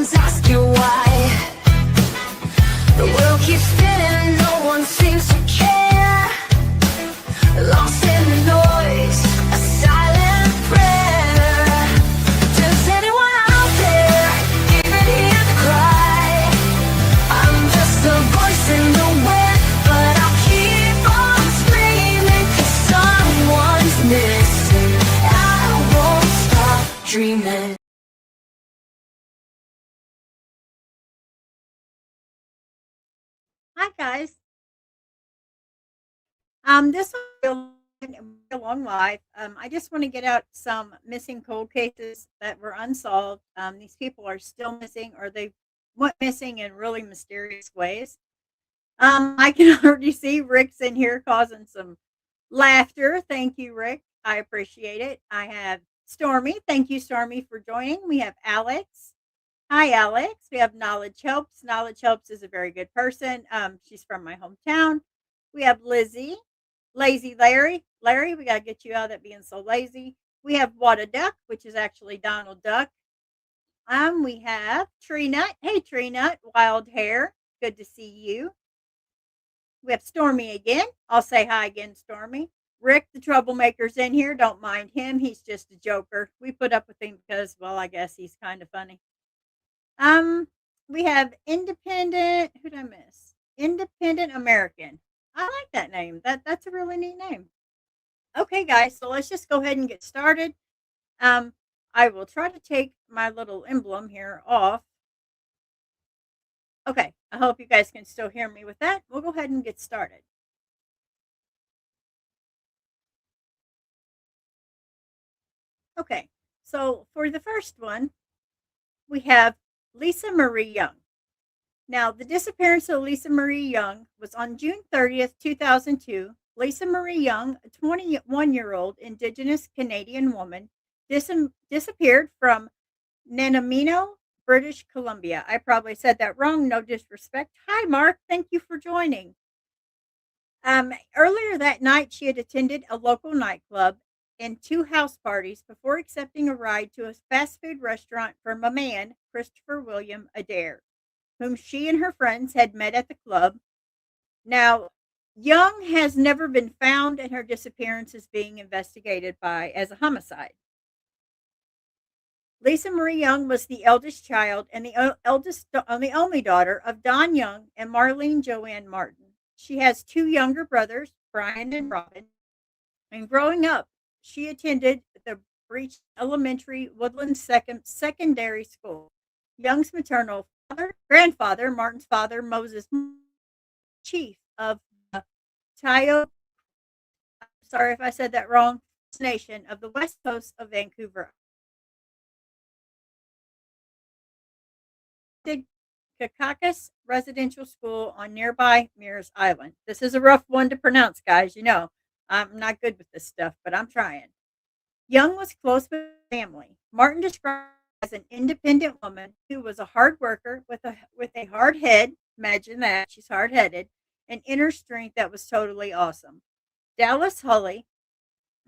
questions, ask you why. The world keeps spinning, no one seems to care. Lost in the noise, a silent prayer. Does anyone out there even hear the cry? I'm just a voice in the wind, but I'll keep on screaming, 'cause someone's missing. I won't stop dreaming. Hi guys. This will be a long live. I just want to get out some missing cold cases that were unsolved. These people are still missing, or they went missing in really mysterious ways. I can already see Rick's in here causing some laughter. Thank you, Rick. I appreciate it. I have Stormy. Thank you, Stormy, for joining. We have Alex. Hi, Alex. We have Knowledge Helps. Knowledge Helps is a very good person. She's from my hometown. We have Lizzie, Lazy Larry. Larry, we got to get you out of that being so lazy. We have What a Duck, which is actually Donald Duck. We have Tree Nut. Hey, Tree Nut, wild hair. Good to see you. We have Stormy again. I'll say hi again, Stormy. Rick, the troublemaker's in here. Don't mind him. He's just a joker. We put up with him because, well, I guess he's kind of funny. Um, we have Independent. Who did I miss? Independent American. I like that name. That's a really neat name. Okay, guys. So let's just go ahead and get started. Um, I will try to take my little emblem here off. Okay. I hope you guys can still hear me with that. We'll go ahead and get started. Okay. So for the first one, we have Lisa Marie Young. Now, the disappearance of Lisa Marie Young was on June 30th, 2002. Lisa Marie Young, a 21-year-old Indigenous Canadian woman, disappeared from Nanamino, British Columbia. I probably said that wrong, no disrespect. Hi, Mark. Thank you for joining. Earlier that night, she had attended a local nightclub and two house parties before accepting a ride to a fast food restaurant from a man, Christopher William Adair, whom she and her friends had met at the club. Now, Young has never been found, and her disappearance is being investigated by as a homicide. Lisa Marie Young was the eldest child and the only daughter of Don Young and Marlene Joanne Martin. She has two younger brothers, Brian and Robin. And growing up, she attended the Breach Elementary Woodland Secondary School. Young's maternal grandfather, Martin's father, Moses, chief of the Tayo, sorry if I said that wrong, Nation of the west coast of Vancouver. Kakakis Residential School on nearby Mears Island. This is a rough one to pronounce, guys. You know, I'm not good with this stuff, but I'm trying. Young was close with family. Martin described her as an independent woman who was a hard worker with a hard head. Imagine that. She's hard headed and inner strength that was totally awesome. Dallas Hully,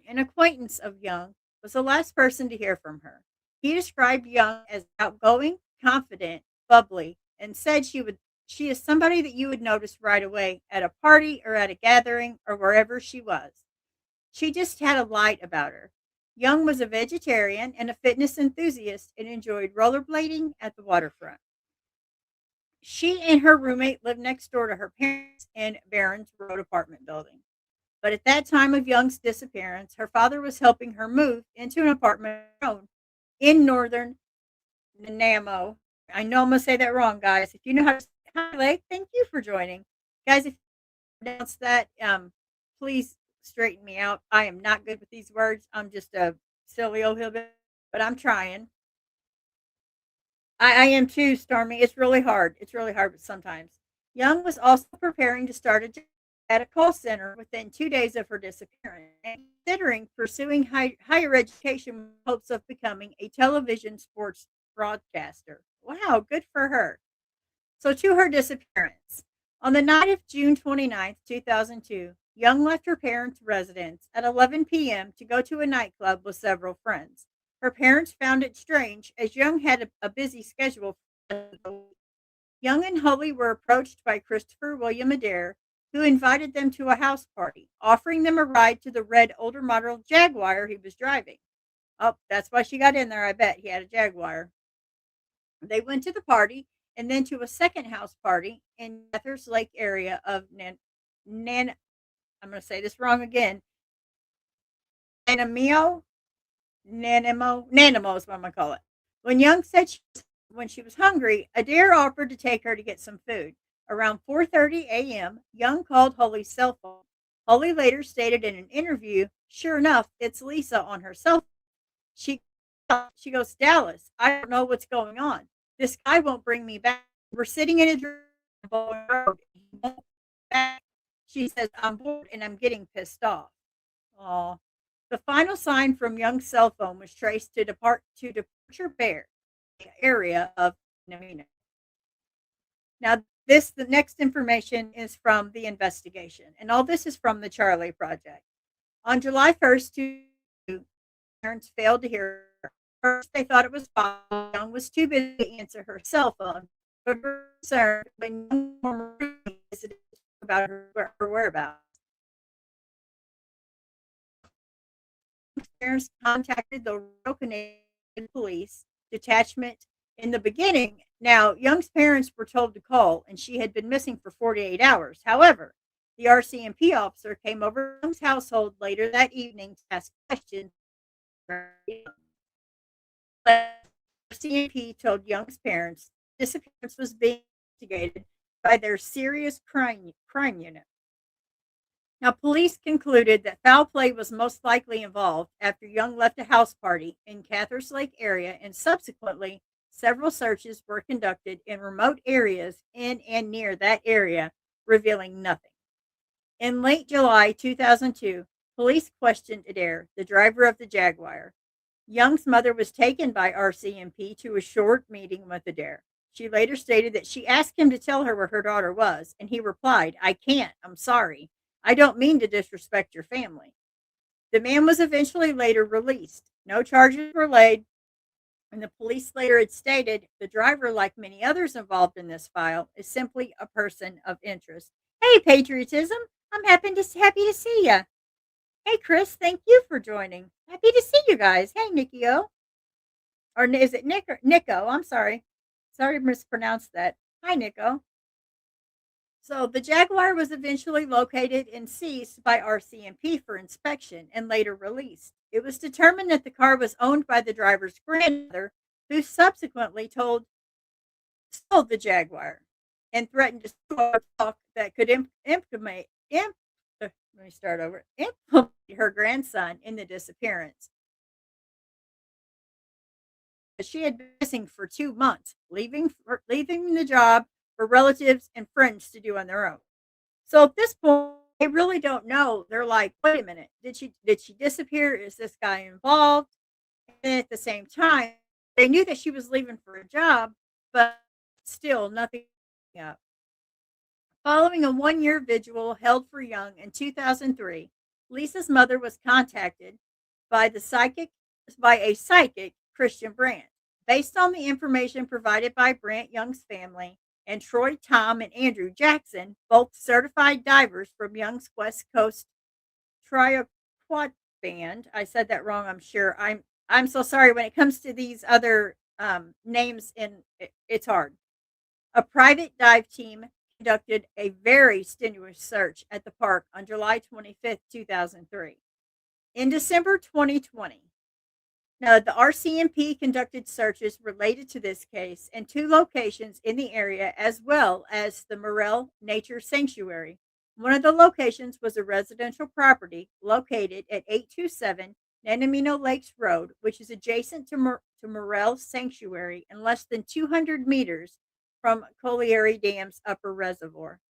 an acquaintance of Young, was the last person to hear from her. He described Young as outgoing, confident, bubbly, and said she is somebody that you would notice right away at a party or at a gathering or wherever she was. She just had a light about her. Young was a vegetarian and a fitness enthusiast and enjoyed rollerblading at the waterfront. She and her roommate lived next door to her parents in Barron's Road apartment building. But at that time of Young's disappearance, her father was helping her move into an apartment in northern Nanaimo. I know I'm going to say that wrong, guys. If you know how to say hi, thank you for joining. Guys, if you pronounce that, please straighten me out. I am not good with these words. I'm just a silly old hillbilly, but I'm trying. I am too, Stormy. It's really hard. It's really hard sometimes. Young was also preparing to start a job at a call center within 2 days of her disappearance, and considering pursuing higher education with hopes of becoming a television sports broadcaster. Wow, good for her. So, to her disappearance. On the night of June 29th, 2002, Young left her parents' residence at 11 p.m. to go to a nightclub with several friends. Her parents found it strange as Young had a busy schedule Young and Holly were approached by Christopher William Adair, who invited them to a house party, offering them a ride to the red older model Jaguar he was driving. Oh, that's why she got in there, I bet. He had a Jaguar. They went to the party and then to a second house party in Cathars Lake area of Nan I'm going to say this wrong again. Nanamio, Nanamo is what I'm going to call it. When Young said when she was hungry, Adair offered to take her to get some food. Around 4:30 a.m., Young called Holly's cell phone. Holly later stated in an interview, "Sure enough, it's Lisa on her cell phone. She she goes, Dallas, I don't know what's going on. This guy won't bring me back. We're sitting in his room on the road. He won't come back." She says, "I'm bored and I'm getting pissed off." Aw. The final sign from Young's cell phone was traced to Departure Bear area of Namina. Now, the next information is from the investigation, and all this is from the Charlie Project. On July 1st, two parents failed to hear her. First, they thought it was Bob. Young was too busy to answer her cell phone, but were concerned when Young visited about her whereabouts. Parents contacted the Royal Canadian Police Detachment in the beginning. Now, Young's parents were told to call, and she had been missing for 48 hours. However, the RCMP officer came over to Young's household later that evening to ask questions. RCMP told Young's parents disappearance was being investigated by their serious crime unit. Now, police concluded that foul play was most likely involved after Young left a house party in Cathars Lake area, and subsequently, several searches were conducted in remote areas in and near that area, revealing nothing. In late July 2002, police questioned Adair, the driver of the Jaguar. Young's mother was taken by RCMP to a short meeting with Adair. She later stated that she asked him to tell her where her daughter was, and he replied, "I can't. I'm sorry. I don't mean to disrespect your family." The man was eventually later released. No charges were laid, and the police later had stated the driver, like many others involved in this file, is simply a person of interest. Hey, patriotism! I'm happy to see you. Hey, Chris, thank you for joining. Happy to see you guys. Hey, Nikio. Or is it Nick or Nico? I'm sorry. Sorry to mispronounce that. Hi, Nico. So the Jaguar was eventually located and seized by RCMP for inspection and later released. It was determined that the car was owned by the driver's grandmother, who subsequently sold the Jaguar and threatened to talk that could implicate let me start over. Implicate her grandson in the disappearance. She had been missing for 2 months, leaving the job for relatives and friends to do on their own. So at this point, they really don't know. They're like, wait a minute, did she disappear? Is this guy involved? And at the same time, they knew that she was leaving for a job, but still nothing up. Following a 1-year vigil held for Young in 2003, Lisa's mother was contacted by a psychic, Christian Brandt. Based on the information provided by Brandt Young's family and Troy, Tom, and Andrew Jackson, both certified divers from Young's West Coast Triquad Band. I said that wrong, I'm sure. I'm so sorry. When it comes to these other names, it's hard. A private dive team conducted a very strenuous search at the park on July 25th, 2003. In December 2020, now, the RCMP conducted searches related to this case in 2 locations in the area, as well as the Morel Nature Sanctuary. One of the locations was a residential property located at 827 Nanamino Lakes Road, which is adjacent to Morel Sanctuary and less than 200 meters from Colliery Dam's upper reservoir.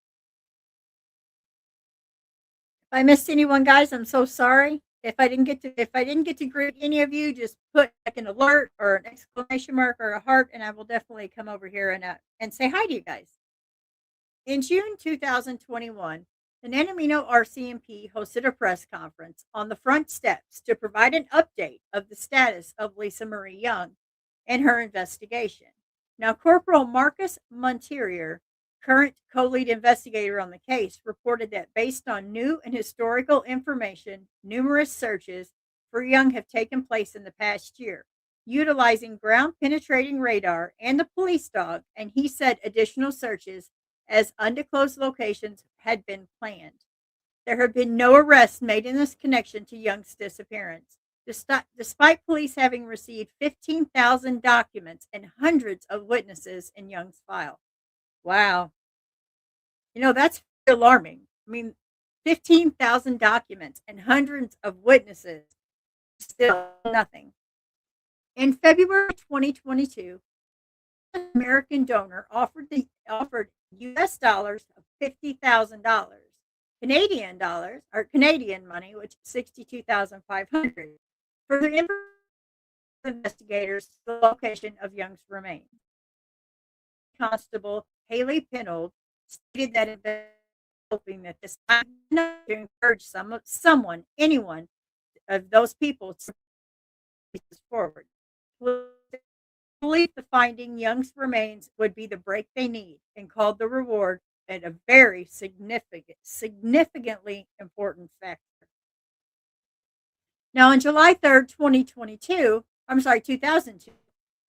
If I missed anyone, guys, I'm so sorry. If I didn't get to greet any of you, just put like an alert or an exclamation mark or a heart, and I will definitely come over here and say hi to you guys. In June 2021, the Nanamino RCMP hosted a press conference on the front steps to provide an update of the status of Lisa Marie Young and her investigation. Now, Corporal Marcus Monterier, current co lead investigator on the case, reported that based on new and historical information, numerous searches for Young have taken place in the past year, utilizing ground penetrating radar and the police dog, and he said additional searches as undisclosed locations had been planned. There have been no arrests made in this connection to Young's disappearance, despite police having received 15,000 documents and hundreds of witnesses in Young's file. Wow. That's alarming. I mean, 15,000 documents and hundreds of witnesses, still nothing. In February 2022, an American donor offered US dollars of $50,000, Canadian dollars or Canadian money, which is 62,500, for the investigators the location of Young's remains. Constable Haley Pinold stated that hoping that this time to encourage anyone of those people to move forward. Believe the finding Young's remains would be the break they need, and called the reward a very significantly important factor. Now, on July 3rd, 2002,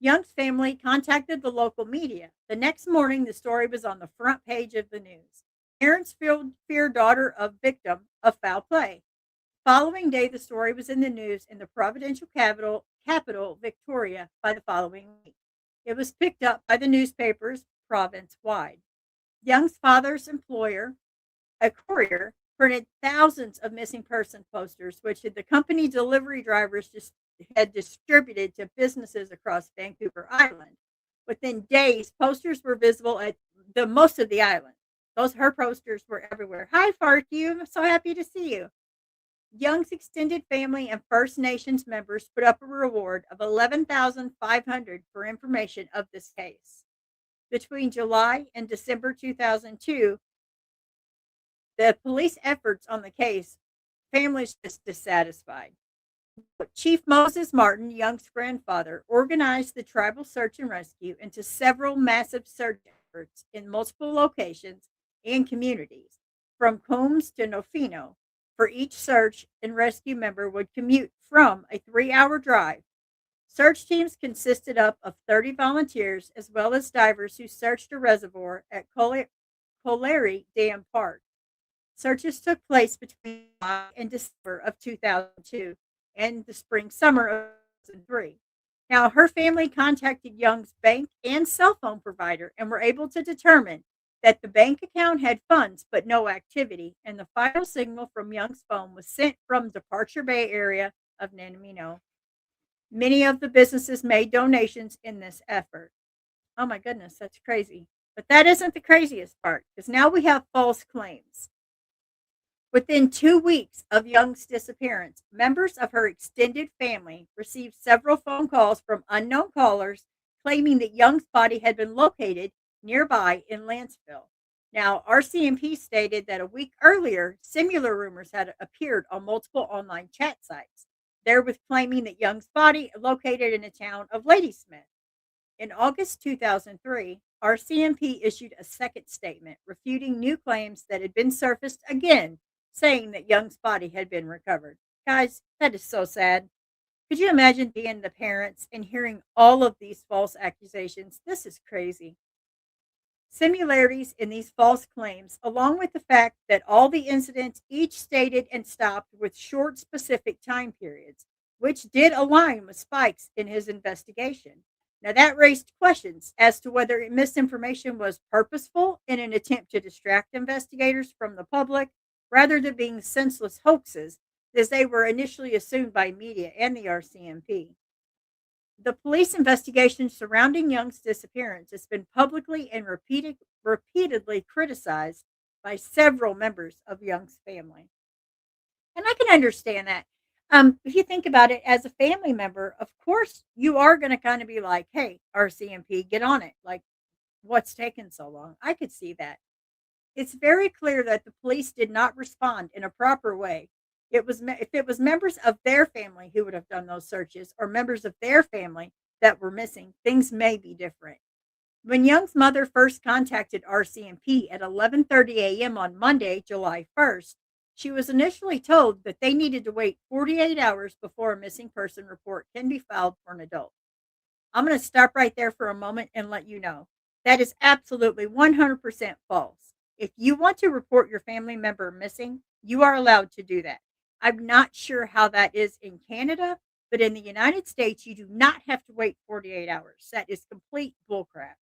Young's family contacted the local media. The next morning, the story was on the front page of the news. Parents fear daughter of victim of foul play. Following day, the story was in the news in the provincial capital, Victoria, by the following week. It was picked up by the newspapers province-wide. Young's father's employer, a courier, printed thousands of missing person posters, which the company delivery drivers had distributed to businesses across Vancouver Island. Within days, posters were visible at the most of the island. Her posters were everywhere. Hi, Farky, I'm so happy to see you. Young's extended family and First Nations members put up a reward of $11,500 for information of this case. Between July and December 2002, the police efforts on the case, families just dissatisfied. Chief Moses Martin, Young's grandfather, organized the tribal search and rescue into several massive search efforts in multiple locations and communities, from Combs to Nofino. For each search and rescue member would commute from a 3-hour drive. Search teams consisted of 30 volunteers as well as divers who searched a reservoir at Collarie Dam Park. Searches took place between July and December of 2002 and the spring-summer of 2003. Now, her family contacted Young's bank and cell phone provider and were able to determine that the bank account had funds but no activity, and the final signal from Young's phone was sent from Departure Bay area of Nanamino. Many of the businesses made donations in this effort. Oh my goodness, that's crazy. But that isn't the craziest part, because now we have false claims. Within 2 weeks of Young's disappearance, members of her extended family received several phone calls from unknown callers claiming that Young's body had been located nearby in Lanceville. Now, RCMP stated that a week earlier, similar rumors had appeared on multiple online chat sites, therewith claiming that Young's body located in the town of Ladysmith. In August 2003, RCMP issued a second statement refuting new claims that had been surfaced again, saying that Young's body had been recovered. Guys, that is so sad. Could you imagine being the parents and hearing all of these false accusations? This is crazy. Similarities in these false claims, along with the fact that all the incidents each stated and stopped with short, specific time periods, which did align with spikes in his investigation. Now, that raised questions as to whether misinformation was purposeful in an attempt to distract investigators from the public, rather than being senseless hoaxes, as they were initially assumed by media and the RCMP. The police investigation surrounding Young's disappearance has been publicly and repeatedly criticized by several members of Young's family. And I can understand that. If you think about it as a family member, of course, you are going to kind of be like, hey, RCMP, get on it. Like, what's taking so long? I could see that. It's very clear that the police did not respond in a proper way. If it was members of their family who would have done those searches or members of their family that were missing, things may be different. When Young's mother first contacted RCMP at 11:30 a.m. on Monday, July 1st, she was initially told that they needed to wait 48 hours before a missing person report can be filed for an adult. I'm going to stop right there for a moment and let you know that is absolutely 100% false. If you want to report your family member missing, you are allowed to do that. I'm not sure how that is in Canada, but in the United States, you do not have to wait 48 hours. That is complete bullcrap.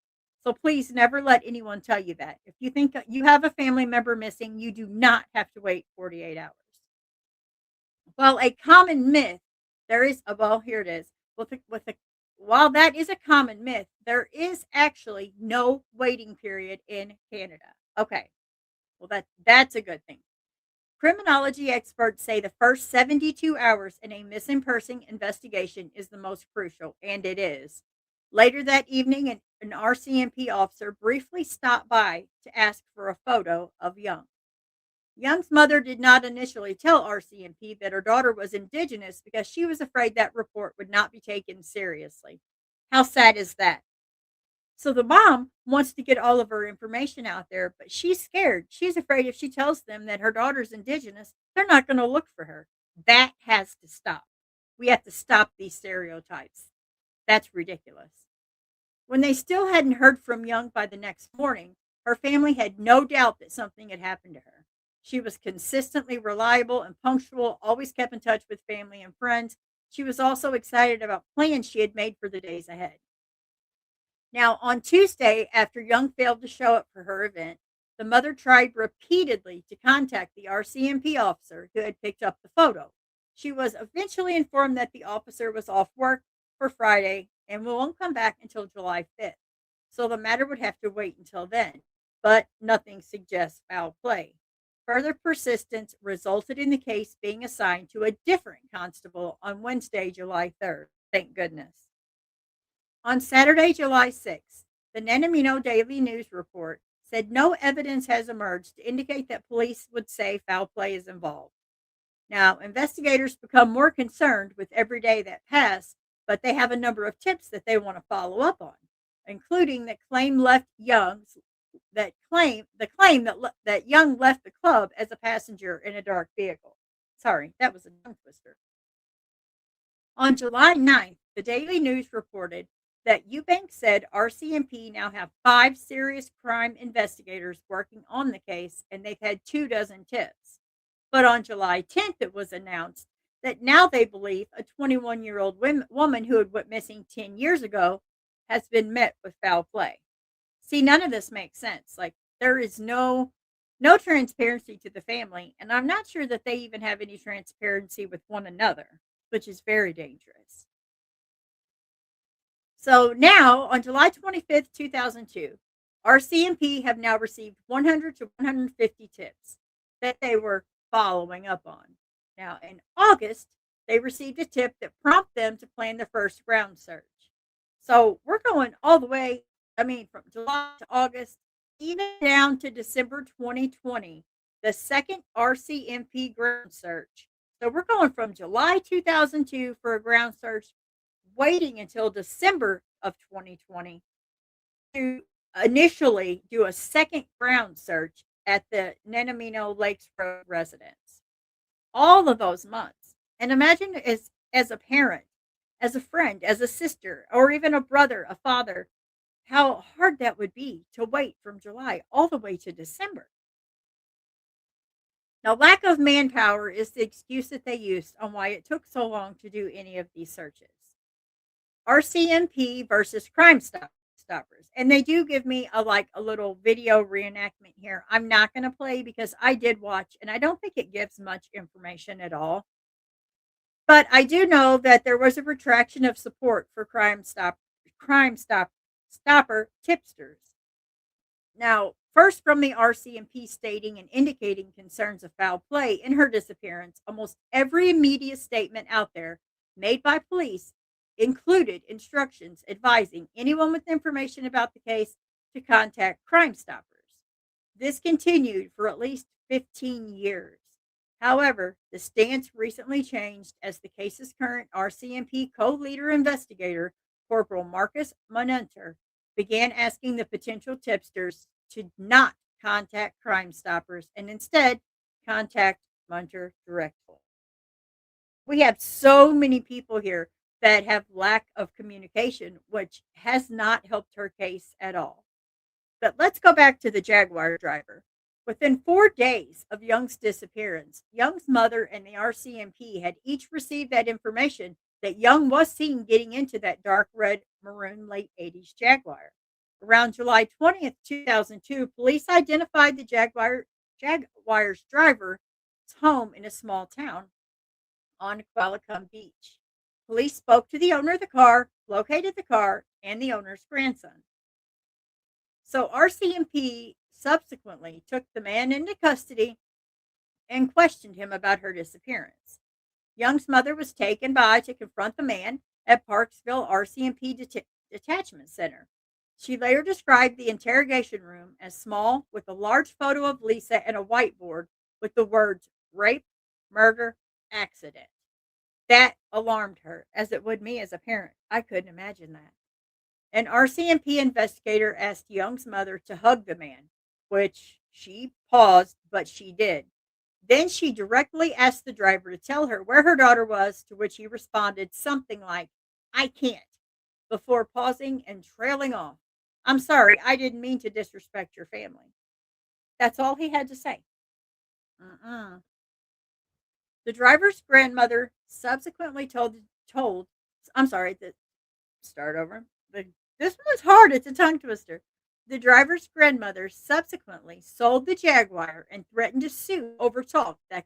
So please never let anyone tell you that. If you think you have a family member missing, you do not have to wait 48 hours. Well, a common myth there is well, here it is. With a while that is a common myth, there is actually no waiting period in Canada. Okay. Well, that's a good thing. Criminology experts say the first 72 hours in a missing person investigation is the most crucial, and it is. Later that evening, an RCMP officer briefly stopped by to ask for a photo of Young. Young's mother did not initially tell RCMP that her daughter was Indigenous because she was afraid that report would not be taken seriously. How sad is that? So the mom wants to get all of her information out there, but she's scared. She's afraid if she tells them that her daughter's Indigenous, they're not going to look for her. That has to stop. We have to stop these stereotypes. That's ridiculous. When they still hadn't heard from Young by the next morning, her family had no doubt that something had happened to her. She was consistently reliable and punctual, always kept in touch with family and friends. She was also excited about plans she had made for the days ahead. Now, on Tuesday, after Young failed to show up for her event, the mother tried repeatedly to contact the RCMP officer who had picked up the photo. She was eventually informed that the officer was off work for Friday and won't come back until July 5th. So the matter would have to wait until then, but nothing suggests foul play. Further persistence resulted in the case being assigned to a different constable on Wednesday, July 3rd. Thank goodness. On Saturday, July 6th, the Nanamino Daily News report said no evidence has emerged to indicate that police would say foul play is involved. Now, investigators become more concerned with every day that passes, but they have a number of tips that they want to follow up on, including that claim left Young's that claim the claim that that Young left the club as a passenger in a dark vehicle. Sorry, that was a tongue twister. On July 9th, the Daily News reported that Eubank said RCMP now have 5 serious crime investigators working on the case, and they've had 24 tips. But on July 10th, it was announced that now they believe a 21-year-old woman who had went missing 10 years ago has been met with foul play. See, none of this makes sense. Like there is no transparency to the family, and I'm not sure that they even have any transparency with one another, which is very dangerous. So now, on July 25th, 2002, RCMP have now received 100 to 150 tips that they were following up on. Now, in August, they received a tip that prompted them to plan the first ground search. So we're going all the way, from July to August, even down to December 2020, the second RCMP ground search. So we're going from July 2002 for a ground search, waiting until December of 2020 to initially do a second ground search at the Nanamino Lakes Road residence. All of those months. And imagine as a parent, as a friend, as a sister, or even a brother, a father, how hard that would be to wait from July all the way to December. Now, lack of manpower is the excuse that they used on why it took so long to do any of these searches. RCMP versus Stoppers. And they do give me a little video reenactment here. I'm not going to play because I did watch and I don't think it gives much information at all. But I do know that there was a retraction of support for Stopper tipsters. Now, first from the RCMP stating and indicating concerns of foul play in her disappearance, almost every media statement out there made by police included instructions advising anyone with information about the case to contact Crime Stoppers. This continued for at least 15 years. However, the stance recently changed as the case's current RCMP co-leader investigator, Corporal Marcus Munenter, began asking the potential tipsters to not contact Crime Stoppers and instead contact Munter directly. We have so many people here that have lack of communication, which has not helped her case at all. But let's go back to the Jaguar driver. Within 4 days of Young's disappearance, Young's mother and the RCMP had each received that information that Young was seen getting into that dark red maroon late 80s Jaguar. Around July 20th, 2002, police identified the Jaguar's driver's home in a small town on Qualicum Beach. Police spoke to the owner of the car, located the car, and the owner's grandson. So RCMP subsequently took the man into custody and questioned him about her disappearance. Young's mother was taken by to confront the man at Parksville RCMP Detachment Center. She later described the interrogation room as small with a large photo of Lisa and a whiteboard with the words rape, murder, accident. That alarmed her, as it would me as a parent. I couldn't imagine that. An RCMP investigator asked Young's mother to hug the man, which she paused, but she did. Then she directly asked the driver to tell her where her daughter was, to which he responded something like, I can't, before pausing and trailing off. I'm sorry, I didn't mean to disrespect your family. That's all he had to say. Mm-mm. The driver's grandmother subsequently told I'm sorry, start over. This one's hard. It's a tongue twister. The driver's grandmother subsequently sold the Jaguar and threatened to sue over talk that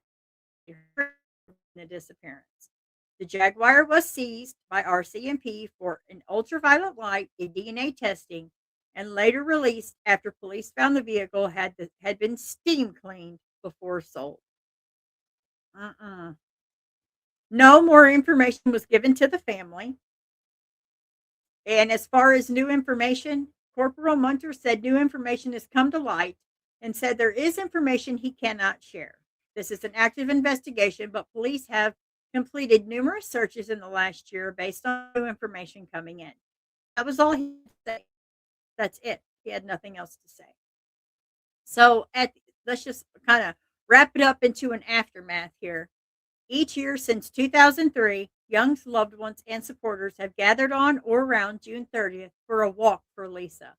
the disappearance. The Jaguar was seized by RCMP for an ultraviolet light and DNA testing and later released after police found the vehicle had been steam cleaned before sold. Uh-uh. No more information was given to the family. And as far as new information, Corporal Munter said new information has come to light and said there is information he cannot share. This is an active investigation, but police have completed numerous searches in the last year based on new information coming in. That was all he had to say. That's it. He had nothing else to say. So let's just kind of wrap it up into an aftermath here. Each year since 2003, Young's loved ones and supporters have gathered on or around June 30th for a walk for Lisa,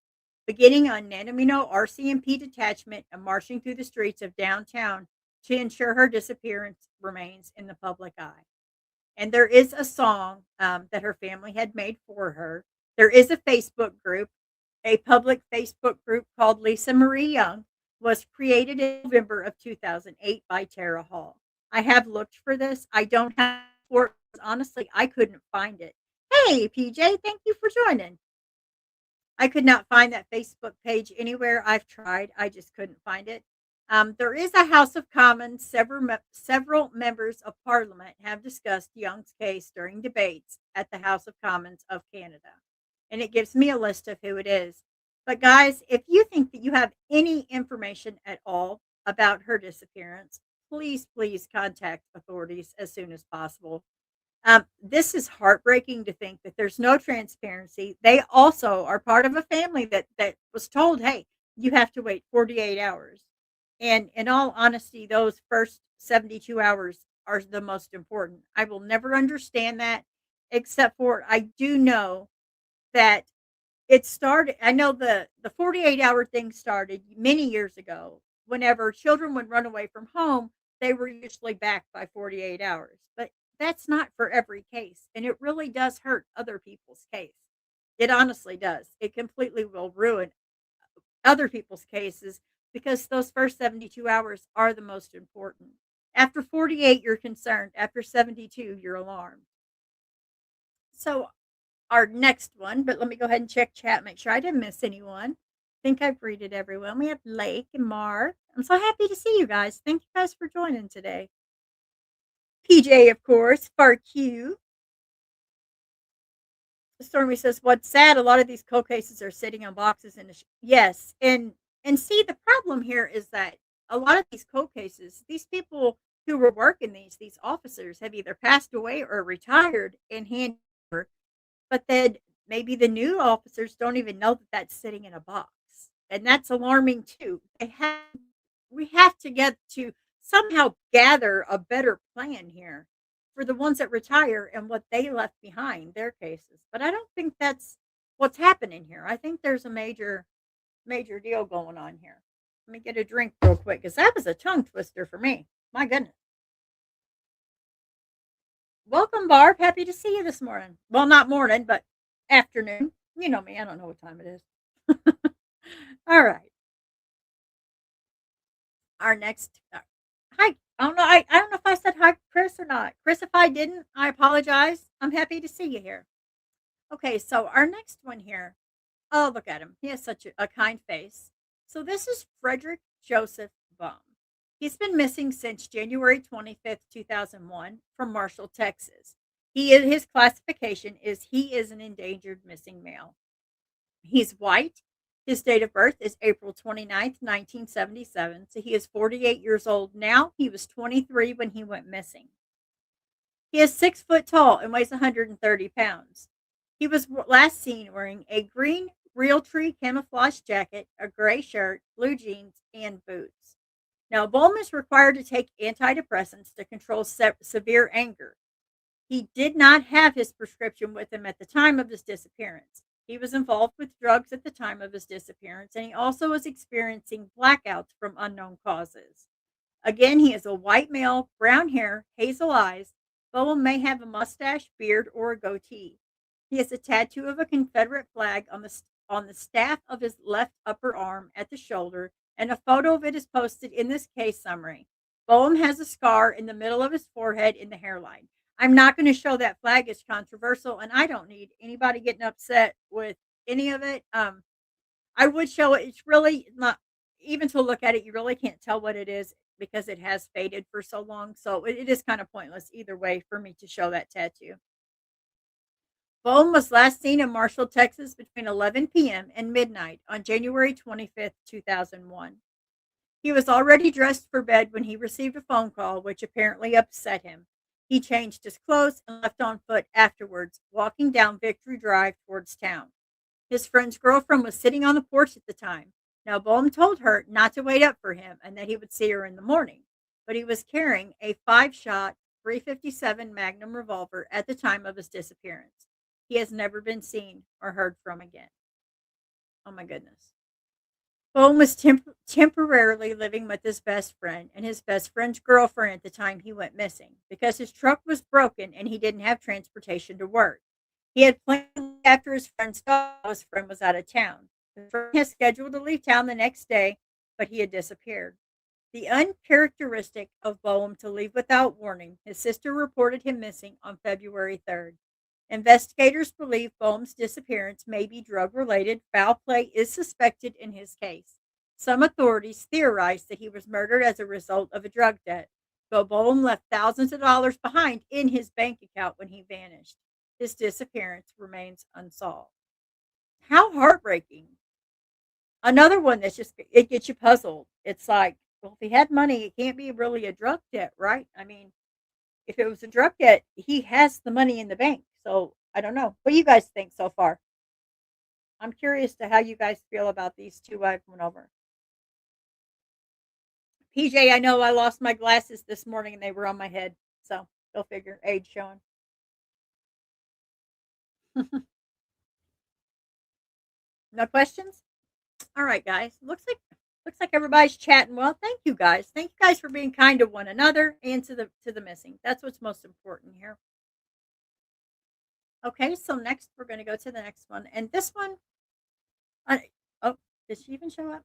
beginning on Nanamino RCMP detachment and marching through the streets of downtown to ensure her disappearance remains in the public eye. And there is a song that her family had made for her. There is a Facebook group, a public Facebook group called Lisa Marie Young, was created in November of 2008 by Tara Hall. I have looked for this. I don't have for honestly, I couldn't find it. Hey, PJ, thank you for joining. I could not find that Facebook page anywhere. I've tried. I just couldn't find it. There is a House of Commons. Several members of Parliament have discussed Young's case during debates at the House of Commons of Canada. And it gives me a list of who it is. But guys, if you think that you have any information at all about her disappearance, please contact authorities as soon as possible. This is heartbreaking to think that there's no transparency. They also are part of a family that was told, hey, you have to wait 48 hours. And in all honesty, those first 72 hours are the most important. I will never understand that, except for I do know that it started. I know the 48-hour thing started many years ago. Whenever children would run away from home, they were usually back by 48 hours. But that's not for every case, and it really does hurt other people's case. It honestly does. It completely will ruin other people's cases because those first 72 hours are the most important. After 48, you're concerned. After 72, you're alarmed. So, our next one, but let me go ahead and check chat, make sure I didn't miss anyone. I think I've greeted everyone. We have Lake and Mark. I'm so happy to see you guys. Thank you guys for joining today. PJ, of course, FarQ. Stormy says, "What's sad? A lot of these cold cases are sitting on boxes in the yes, and see the problem here is that a lot of these cold cases, these people who were working these officers have either passed away or retired and hand over, but then maybe the new officers don't even know that that's sitting in a box, and that's alarming too. We have to get to somehow gather a better plan here for the ones that retire and what they left behind, their cases. But I don't think that's what's happening here. I think there's a major deal going on here. Let me get a drink real quick because that was a tongue twister for me. My goodness. Welcome, Barb. Happy to see you this morning. Well, not morning, but afternoon. You know me. I don't know what time it is. All right. Our next. Hi. I don't know. I don't know if I said hi, Chris, or not. Chris, if I didn't, I apologize. I'm happy to see you here. Okay. So our next one here. Oh, look at him. He has such a kind face. So this is Frederick Joseph Baum. He's been missing since January 25th, 2001 from Marshall, Texas. His classification is he is an endangered missing male. He's white. His date of birth is April 29th, 1977. So he is 48 years old now. He was 23 when he went missing. He is 6 foot tall and weighs 130 pounds. He was last seen wearing a green Realtree camouflage jacket, a gray shirt, blue jeans, and boots. Now, Bohm is required to take antidepressants to control severe anger. He did not have his prescription with him at the time of his disappearance. He was involved with drugs at the time of his disappearance, and he also was experiencing blackouts from unknown causes. Again, he is a white male, brown hair, hazel eyes. Bohm may have a mustache, beard, or a goatee. He has a tattoo of a Confederate flag on the staff of his left upper arm at the shoulder, and a photo of it is posted in this case summary. Bohm has a scar in the middle of his forehead in the hairline. I'm not going to show that flag. It's controversial, and I don't need anybody getting upset with any of it. I would show it. It's really not, even to look at it, you really can't tell what it is because it has faded for so long. So it is kind of pointless either way for me to show that tattoo. Bohm was last seen in Marshall, Texas between 11 p.m. and midnight on January 25th, 2001. He was already dressed for bed when he received a phone call, which apparently upset him. He changed his clothes and left on foot afterwards, walking down Victory Drive towards town. His friend's girlfriend was sitting on the porch at the time. Now, Bohm told her not to wait up for him and that he would see her in the morning, but he was carrying a 5-shot 357 Magnum revolver at the time of his disappearance. He has never been seen or heard from again. Oh my goodness. Bohm was temporarily living with his best friend and his best friend's girlfriend at the time he went missing because his truck was broken and he didn't have transportation to work. He had planned after his friend's dog, his friend was out of town. His friend had scheduled to leave town the next day, but he had disappeared. The uncharacteristic of Bohm to leave without warning, his sister reported him missing on February 3rd. Investigators believe Bohm's disappearance may be drug related. Foul play is suspected in his case. Some authorities theorize that he was murdered as a result of a drug debt, though Bohm left thousands of dollars behind in his bank account when he vanished. His disappearance remains unsolved. How heartbreaking. Another one that's just, it gets you puzzled. It's like, well, if he had money, it can't be really a drug debt, right? I mean, if it was a drug debt, he has the money in the bank. So I don't know. What do you guys think so far? I'm curious to how you guys feel about these two I've went over. PJ, I know I lost my glasses this morning and they were on my head. So go figure, age showing. No questions? All right, guys. Looks like everybody's chatting well. Thank you guys. Thank you guys for being kind to one another and to the missing. That's what's most important here. Okay, so next we're going to go to the next one, and this one. Oh, did she even show up?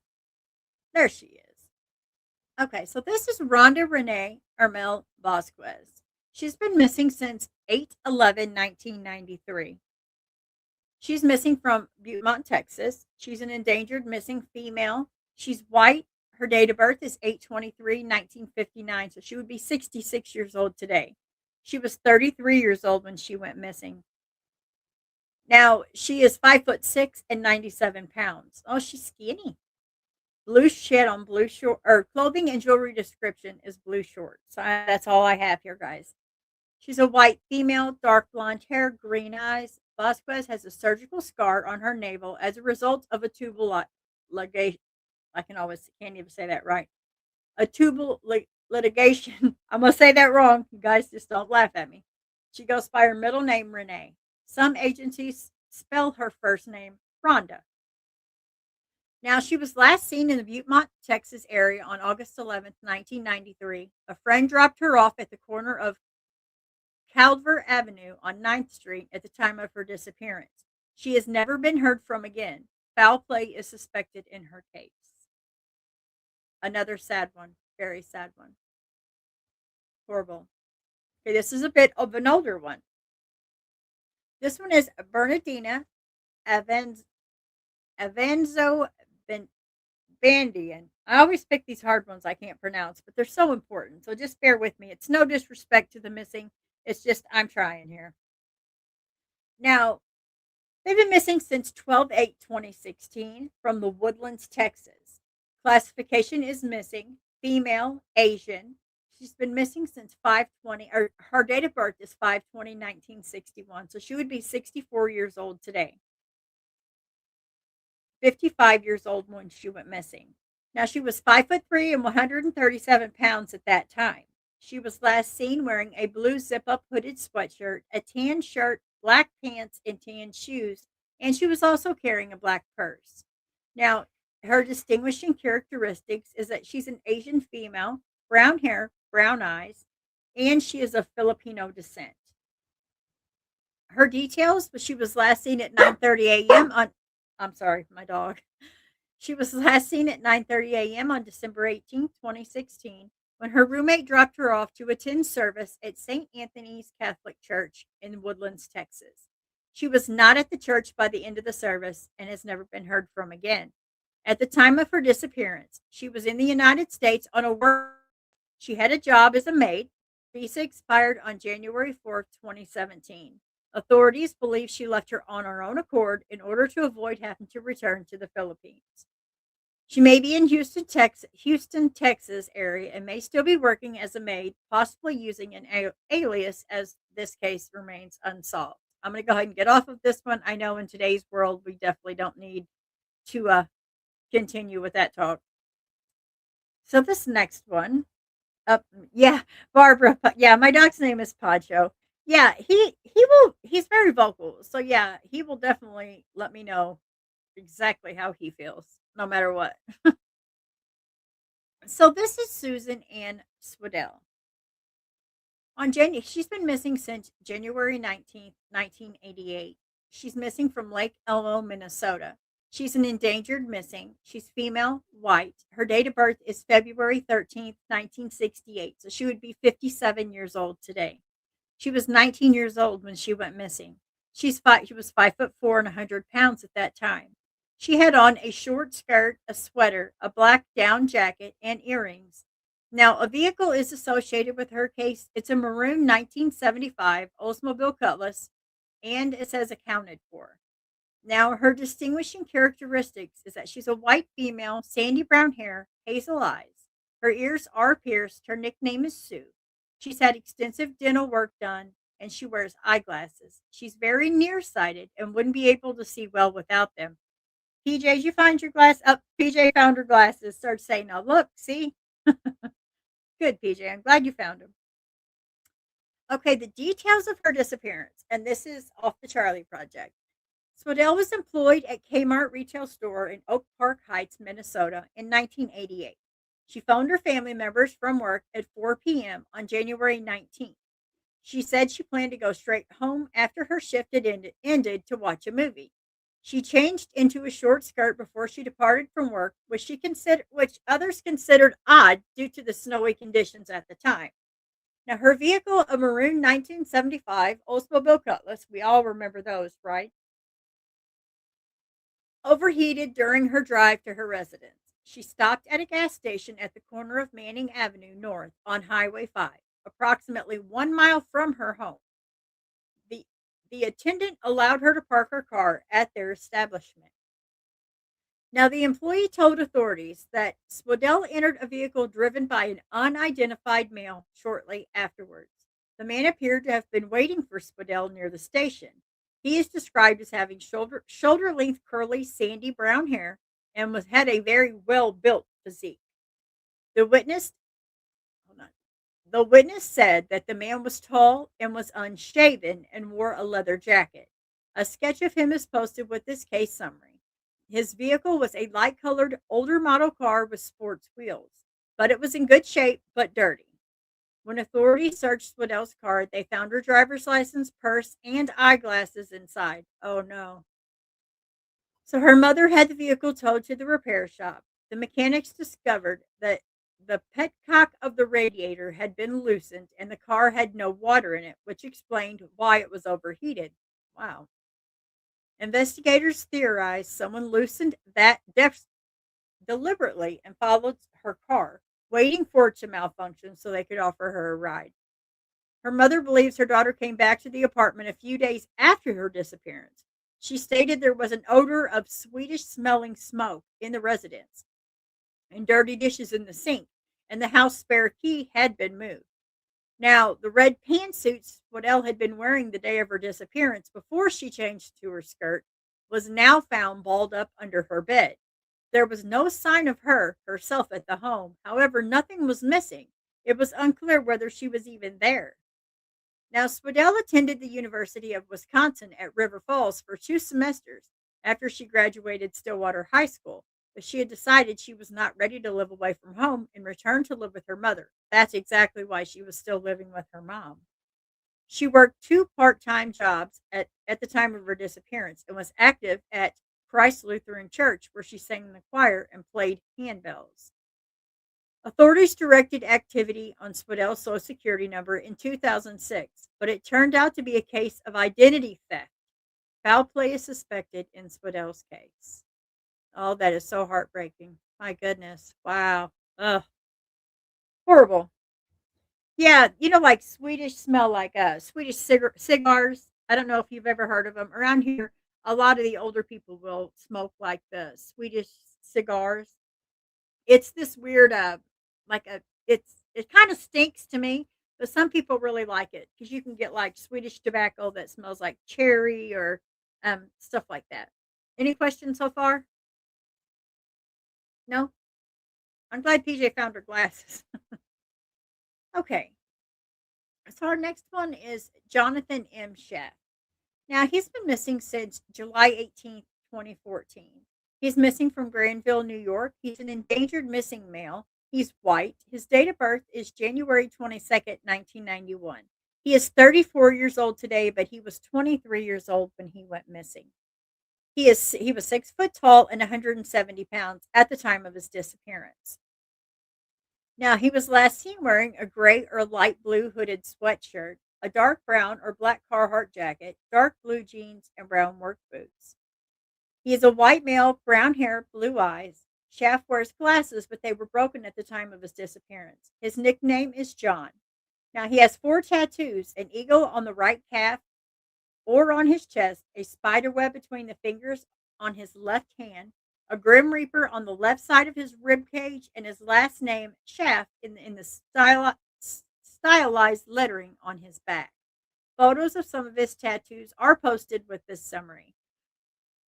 There she is. Okay, so this is Rhonda Renee Armel Vasquez. She's been missing since 8/11/1993. She's missing from Butte, Texas. She's an endangered missing female. She's white. Her date of birth is 8/23/1959, so she would be 66 years old today. She was 33 years old when she went missing. Now, she is 5'6" and 97 pounds. Oh, she's skinny. Blue shed on blue short, or clothing and jewelry description is blue shorts. So that's all I have here, guys. She's a white female, dark blonde hair, green eyes, Vasquez has a surgical scar on her navel as a result of a tubal ligation. I can't even say that right. A tubal litigation. I'm gonna say that wrong. You guys just don't laugh at me. She goes by her middle name Renee. Some agencies spell her first name Rhonda. Now, she was last seen in the Butte, Texas area on August 11th, 1993. A friend dropped her off at the corner of Calver Avenue on Ninth Street at the time of her disappearance. She has never been heard from again. Foul play is suspected in her case. Another sad one, very sad one. Horrible. Okay, this is a bit of an older one. This one is Bernardina Avanzo Bandian. I always pick these hard ones I can't pronounce, but they're so important. So just bear with me. It's no disrespect to the missing. It's just I'm trying here. Now, they've been missing since 12/8/2016 from the Woodlands, Texas. Classification is missing, female, Asian. She's been missing since 5/20, or her date of birth is 5/20/1961. So she would be 64 years old today. 55 years old when she went missing. Now, she was 5'3" and 137 pounds at that time. She was last seen wearing a blue zip up hooded sweatshirt, a tan shirt, black pants, and tan shoes, and she was also carrying a black purse. Now, her distinguishing characteristics is that she's an Asian female, brown hair, brown eyes, and she is of Filipino descent. Her details, she was last seen at 9:30 a.m. on I'm sorry, my dog. She was last seen at 9:30 a.m. on December 18th, 2016, when her roommate dropped her off to attend service at St. Anthony's Catholic Church in Woodlands, Texas. She was not at the church by the end of the service and has never been heard from again. At the time of her disappearance, she was in the United States on a work. She had a job as a maid. Visa expired on January 4th, 2017. Authorities believe she left her on her own accord in order to avoid having to return to the Philippines. She may be in Houston, Texas area and may still be working as a maid, possibly using an alias as this case remains unsolved. I'm going to go ahead and get off of this one. I know in today's world, we definitely don't need to continue with that talk. So this next one, yeah, Barbara. Yeah, my dog's name is Pacho. Yeah, he will. He's very vocal. So yeah, he will definitely let me know exactly how he feels, no matter what. So this is Susan Ann Swedell. She's been missing since January 19th, 1988. She's missing from Lake Elmo, Minnesota. She's an endangered missing. She's female, white. Her date of birth is February 13th, 1968. So she would be 57 years old today. She was 19 years old when she went missing. She was 5'4" and 100 pounds at that time. She had on a short skirt, a sweater, a black down jacket, and earrings. Now, a vehicle is associated with her case. It's a maroon 1975 Oldsmobile Cutlass, and it says accounted for. Now, her distinguishing characteristics is that she's a white female, sandy brown hair, hazel eyes. Her ears are pierced. Her nickname is Sue. She's had extensive dental work done, and she wears eyeglasses. She's very nearsighted and wouldn't be able to see well without them. PJ, did you find your glass? Up, PJ found her glasses. Started saying, "Now look, see." Good, PJ. I'm glad you found them. Okay, the details of her disappearance, and this is off the Charlie Project. Swedell was employed at Kmart retail store in Oak Park Heights, Minnesota in 1988. She phoned her family members from work at 4 p.m. on January 19th. She said she planned to go straight home after her shift had ended to watch a movie. She changed into a short skirt before she departed from work, which others considered odd due to the snowy conditions at the time. Now, her vehicle, a maroon 1975 Oldsmobile Cutlass, we all remember those, right? Overheated during her drive to her residence. She stopped at a gas station at the corner of Manning Avenue North on Highway 5, approximately 1 mile from her home. The attendant allowed her to park her car at their establishment. Now, the employee told authorities that Swedell entered a vehicle driven by an unidentified male shortly afterwards. The man appeared to have been waiting for Swedell near the station. He is described as having shoulder length, curly, sandy brown hair and had a very well built physique. The witness hold on. The witness said that the man was tall and was unshaven and wore a leather jacket. A sketch of him is posted with this case summary. His vehicle was a light colored older model car with sports wheels, but it was in good shape but dirty. When authorities searched Swaddell's car, they found her driver's license, purse, and eyeglasses inside. Oh no. So her mother had the vehicle towed to the repair shop. The mechanics discovered that the petcock of the radiator had been loosened and the car had no water in it, which explained why it was overheated. Wow. Investigators theorized someone loosened that deliberately and followed her car, waiting for it to malfunction so they could offer her a ride. Her mother believes her daughter came back to the apartment a few days after her disappearance. She stated there was an odor of Swedish smelling smoke in the residence and dirty dishes in the sink, and the house spare key had been moved. Now, the red pantsuit Swaddell had been wearing the day of her disappearance before she changed to her skirt was now found balled up under her bed. There was no sign of her herself at the home. However, nothing was missing. It was unclear whether she was even there. Now, Swaddell attended the University of Wisconsin at River Falls for 2 semesters after she graduated Stillwater High School, but she had decided she was not ready to live away from home and returned to live with her mother. That's exactly why she was still living with her mom. She worked 2 part-time jobs at the time of her disappearance and was active at Christ Lutheran Church, where she sang in the choir and played handbells. Authorities directed activity on Swaddell's Social Security number in 2006, but it turned out to be a case of identity theft. Foul play is suspected in Swaddell's case. Oh, that is so heartbreaking. My goodness. Wow. Ugh. Horrible. Yeah, like Swedish smell like Swedish cigars. I don't know if you've ever heard of them. Around here, a lot of the older people will smoke like the Swedish cigars. It's this weird, like it kind of stinks to me, but some people really like it because you can get like Swedish tobacco that smells like cherry or stuff like that. Any questions so far? No? I'm glad PJ found her glasses. Okay. So our next one is Jonathan M. Schaff. Now he's been missing since July 18th, 2014. He's missing from Granville, New York. He's an endangered missing male. He's white. His date of birth is January 22nd, 1991. He is 34 years old today, but he was 23 years old when he went missing. He was 6 foot tall and 170 pounds at the time of his disappearance. Now, he was last seen wearing a gray or light blue hooded sweatshirt, a dark brown or black Carhartt jacket, dark blue jeans, and brown work boots. He is a white male, brown hair, blue eyes. Schaff wears glasses, but they were broken at the time of his disappearance. His nickname is John. Now, he has 4 tattoos: an eagle on the right calf or on his chest, a spider web between the fingers on his left hand, a Grim Reaper on the left side of his rib cage, and his last name, Schaff, in the stylized lettering on his back. Photos of some of his tattoos are posted with this summary.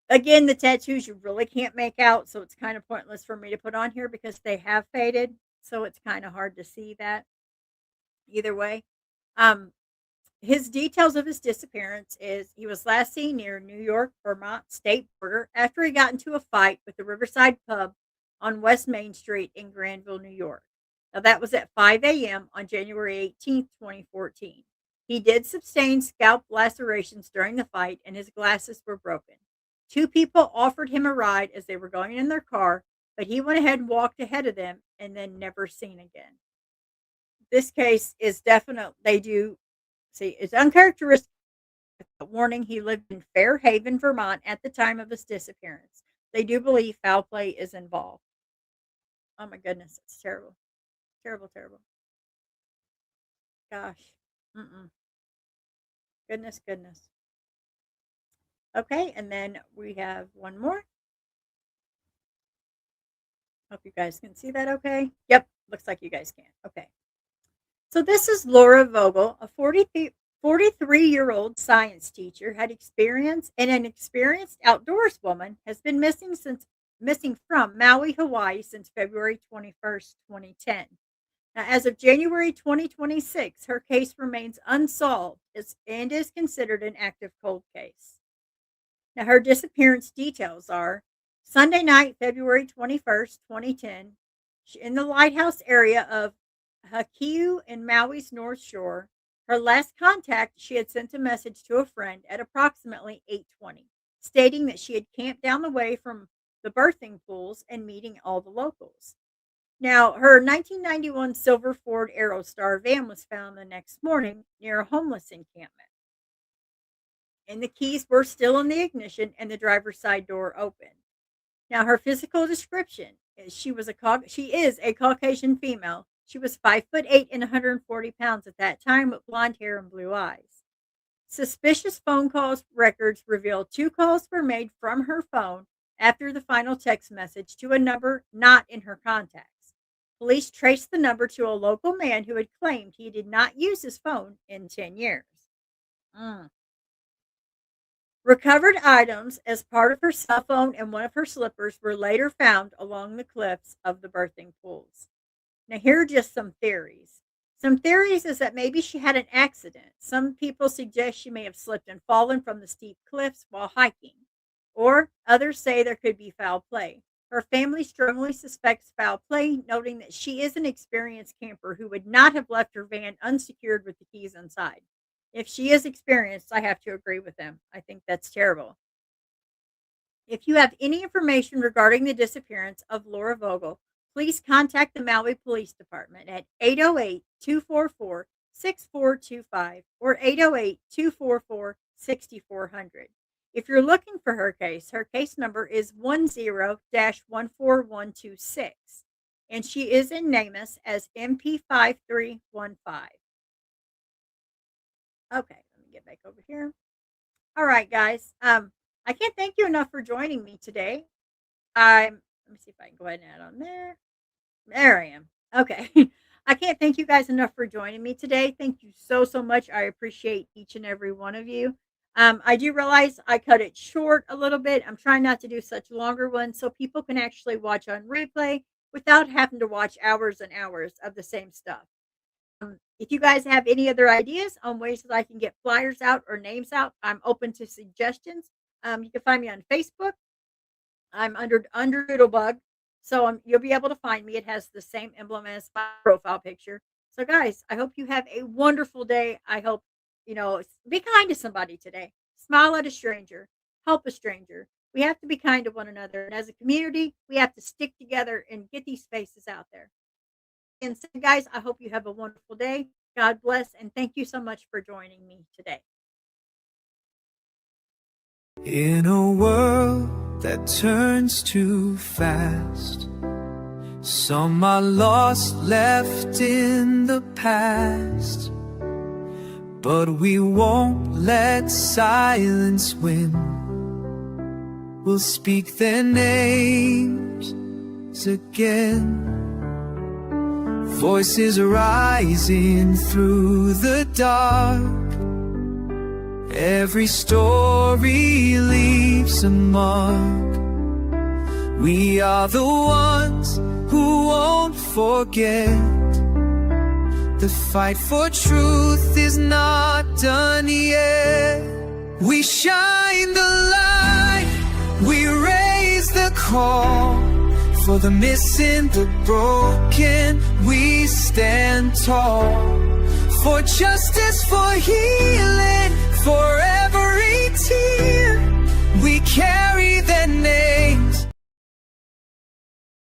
Again, the tattoos you really can't make out, so it's kind of pointless for me to put on here because they have faded, so it's kind of hard to see that either way. Um, his details of his disappearance is he was last seen near New York Vermont state border after he got into a fight with the Riverside Pub on West Main Street in Granville, New York. Now that was at 5 a.m. on January 18th, 2014. He did sustain scalp lacerations during the fight and his glasses were broken. 2 people offered him a ride as they were going in their car, but he went ahead and walked ahead of them and then never seen again. This case is definite. They do see it's uncharacteristic. Warning: he lived in Fairhaven, Vermont at the time of his disappearance. They do believe foul play is involved. Oh my goodness, it's terrible. Terrible, terrible. Gosh. Mm-mm. Goodness, goodness. Okay, and then we have one more. Hope you guys can see that okay. Yep, looks like you guys can. Okay. So this is Laura Vogel, a 43-year-old science teacher had experience, and an experienced outdoors woman has been missing from Maui, Hawaii since February 21st, 2010. Now, as of January 2026, her case remains unsolved and is considered an active cold case. Now, her disappearance details are Sunday night, February 21st, 2010, in the lighthouse area of Hakiu in Maui's North Shore. Her last contact, she had sent a message to a friend at approximately 8:20, stating that she had camped down the way from the birthing pools and meeting all the locals. Now, her 1991 silver Ford Aerostar van was found the next morning near a homeless encampment, and the keys were still in the ignition and the driver's side door open. Now, her physical description is she is a Caucasian female. She was 5'8" and 140 pounds at that time, with blonde hair and blue eyes. Suspicious phone calls records reveal 2 calls were made from her phone after the final text message to a number not in her contacts. Police traced the number to a local man who had claimed he did not use his phone in 10 years. Recovered items as part of her cell phone and one of her slippers were later found along the cliffs of the birthing pools. Now, here are just some theories. Some theories is that maybe she had an accident. Some people suggest she may have slipped and fallen from the steep cliffs while hiking, or others say there could be foul play. Her family strongly suspects foul play, noting that she is an experienced camper who would not have left her van unsecured with the keys inside. If she is experienced, I have to agree with them. I think that's terrible. If you have any information regarding the disappearance of Laura Vogel, please contact the Maui Police Department at 808-244-6425 or 808-244-6400. If you're looking for her case number is 10-14126, and she is in NamUs as MP5315. Okay, let me get back over here. All right, guys. I can't thank you enough for joining me today. Let me see if I can go ahead and add on there. There I am. Okay. I can't thank you guys enough for joining me today. Thank you so, so much. I appreciate each and every one of you. I do realize I cut it short a little bit. I'm trying not to do such longer ones so people can actually watch on replay without having to watch hours and hours of the same stuff. If you guys have any other ideas on ways that I can get flyers out or names out, I'm open to suggestions. You can find me on Facebook. I'm under Doodlebug, so you'll be able to find me. It has the same emblem as my profile picture. So, guys, I hope you have a wonderful day. I hope, be kind to somebody today. Smile at a stranger. Help a stranger. We have to be kind to one another. And as a community, we have to stick together and get these faces out there. And so, guys, I hope you have a wonderful day. God bless, and thank you so much for joining me today. In a world that turns too fast, some are lost, left in the past, but we won't let silence win. We'll speak their names again. Voices rising through the dark. Every story leaves a mark. We are the ones who won't forget. The fight for truth is not done yet. We shine the light, we raise the call. For the missing, the broken, we stand tall. For justice, for healing,